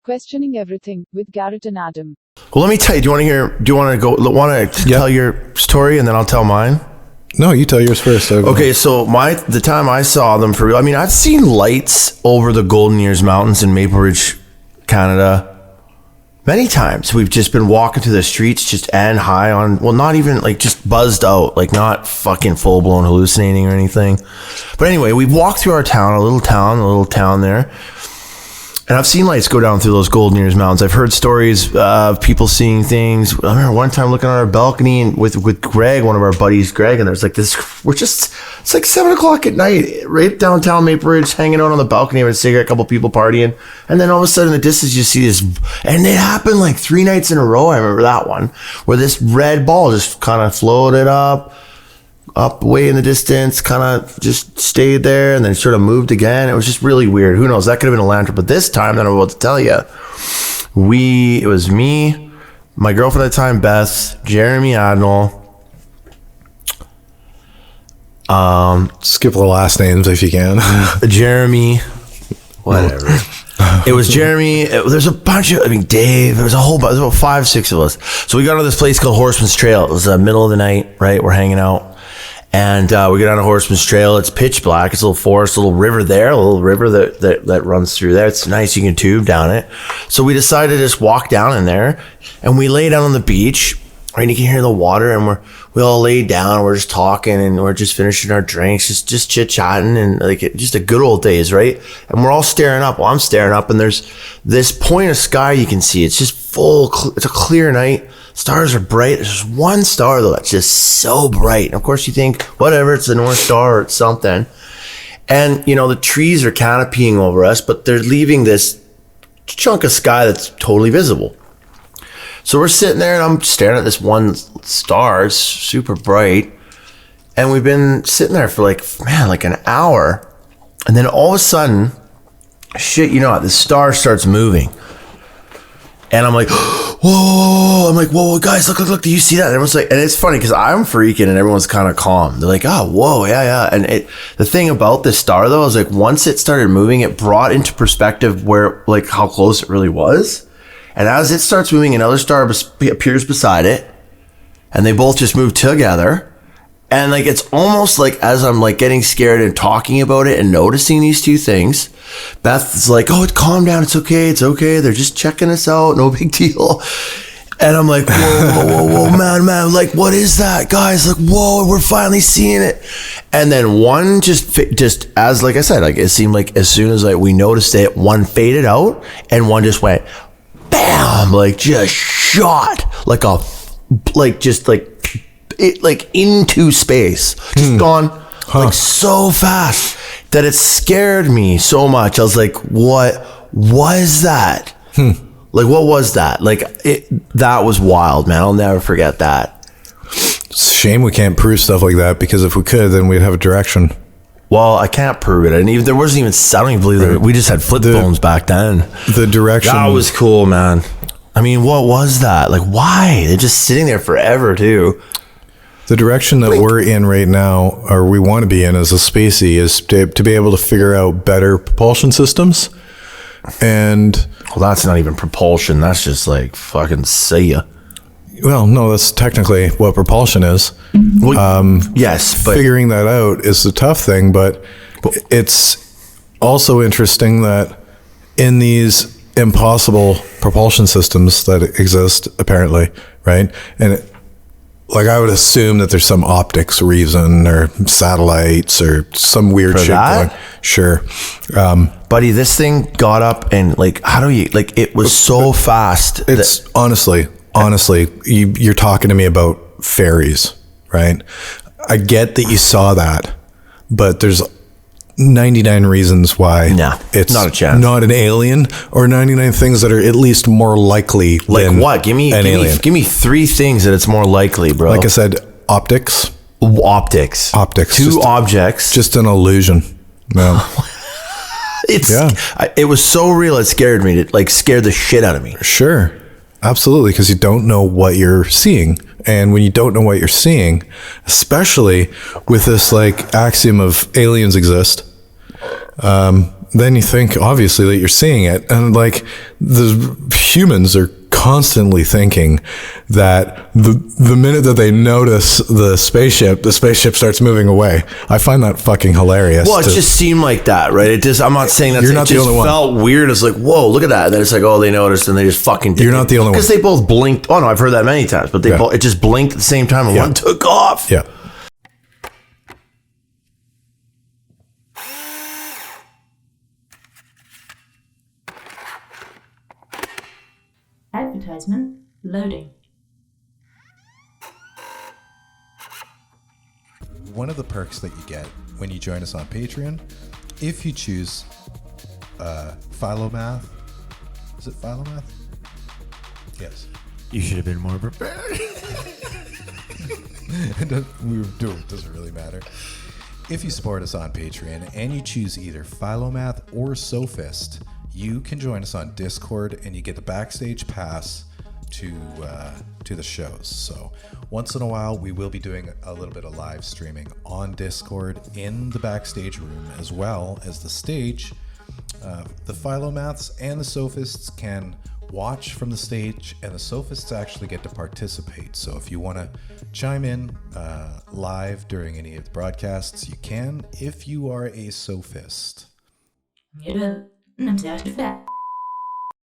Questioning Everything with Garrett and Adam. Well, let me tell you. Do you want to tell your story and then I'll tell mine? No, you tell yours first. Okay, so the time I saw them for real, I mean, I've seen lights over the Golden Ears Mountains in Maple Ridge, Canada, many times. We've just been walking through the streets just and high on, well, not even like just buzzed out, like not fucking full blown hallucinating or anything. But anyway, we've walked through our town, a little town there. And I've seen lights go down through those Golden Ears Mountains. I've heard stories of people seeing things. I remember one time looking on our balcony and with Greg, one of our buddies, Greg, and there's like this, it's like 7 o'clock at night, right downtown Maple Ridge, hanging out on the balcony, having a cigarette, a couple people partying. And then all of a sudden in the distance, you see this, and it happened like 3 nights in a row. I remember that one, where this red ball just kind of floated up way in the distance, kind of just stayed there and then sort of moved again. It was just really weird. Who knows? That could have been a lantern. But this time that I'm about to tell you, it was me, my girlfriend at the time, Beth, Jeremy Adnall. Skip the last names if you can. Jeremy, whatever. It was Jeremy. There's a bunch of, Dave. There was about 5, 6 of us. So we got to this place called Horseman's Trail. It was the middle of the night, right? We're hanging out. And we get on a Horseman's Trail. It's pitch black. It's a little forest, a little river there, a little river that runs through there. It's nice. You can tube down it. So we decided to just walk down in there, and we lay down on the beach. Right, you can hear the water, and we all laid down. We're just talking, and we're just finishing our drinks, just chit chatting, and like just a good old days, right? And we're all staring up. Well, I'm staring up, and there's this point of sky you can see. It's just it's a clear night. Stars are bright. There's just one star though that's just so bright. And of course, you think whatever, it's the North Star or it's something. And the trees are canopying over us, but they're leaving this chunk of sky that's totally visible. So we're sitting there and I'm staring at this one star. It's super bright. And we've been sitting there for like an hour. And then all of a sudden, the star starts moving. And I'm like, whoa. I'm like, whoa, guys, look. Do you see that? And everyone's like, and it's funny because I'm freaking and everyone's kind of calm. They're like, oh, whoa, yeah. And the thing about this star though is like once it started moving, it brought into perspective where like how close it really was. And as it starts moving, another star appears beside it, and they both just move together. And like it's almost like as I'm like getting scared and talking about it and noticing these two things, Beth's like, "Oh, calm down. It's okay. They're just checking us out. No big deal." And I'm like, whoa, man, like what is that, guys? Like, whoa, we're finally seeing it. And then one just as like I said, like it seemed like as soon as like we noticed it, one faded out, and one just went. Bam! Like just shot like into space, just gone like so fast that it scared me so much. I was like, "What was that? Like, what was that? Like, that was wild, man. I'll never forget that." It's a shame we can't prove stuff like that because if we could, then we'd have a direction. Well, I can't prove it. And even there wasn't even, I don't even believe that we just had flip phones back then. The direction. That was cool, man. I mean, what was that? Like, why? They're just sitting there forever, too. The direction that we're in right now, or we want to be in as a spacey, is to be able to figure out better propulsion systems. And well, that's not even propulsion. That's just like fucking see ya. Well, no, that's technically what propulsion is. Well, yes, but figuring that out is the tough thing. But it's also interesting that in these impossible propulsion systems that exist, apparently, right? And I would assume that there's some optics reason or satellites or some weird shit going. Sure. Buddy, this thing got up and how do you, it was so fast. It's honestly, you're talking to me about fairies, right? I get that you saw that, but there's 99 reasons why it's not a chance. Not an alien, or 99 things that are at least more likely than what? Give me 3 things that it's more likely, bro. Like I said, optics. Two objects. Just an illusion. No. It was so real it scared me. It scared the shit out of me. Sure. Absolutely, because you don't know what you're seeing. And when you don't know what you're seeing, especially with this axiom of aliens exist, then you think obviously that you're seeing it, and like the humans are constantly thinking that the minute that they notice the spaceship starts moving away. I find that fucking hilarious. Well, it just seemed like that, right? It just, I'm not saying that. You're not the only one. It felt weird. It's like, whoa, look at that. And then it's like, oh, they noticed, and they just fucking did. You're not the only one. Because they both blinked. Oh no, I've heard that many times, but it just blinked at the same time, and one took off. Yeah. Advertisement loading. One of the perks that you get when you join us on Patreon, if you choose Philomath, is it Philomath? Yes. You should have been more prepared. It doesn't really matter. If you support us on Patreon and you choose either Philomath or Sophist, you can join us on Discord and you get the backstage pass to the shows. So once in a while, we will be doing a little bit of live streaming on Discord in the backstage room as well as the stage. The Philomaths and the Sophists can watch from the stage, and the Sophists actually get to participate. So if you want to chime in live during any of the broadcasts, you can if you are a Sophist. I'm sehr schwer.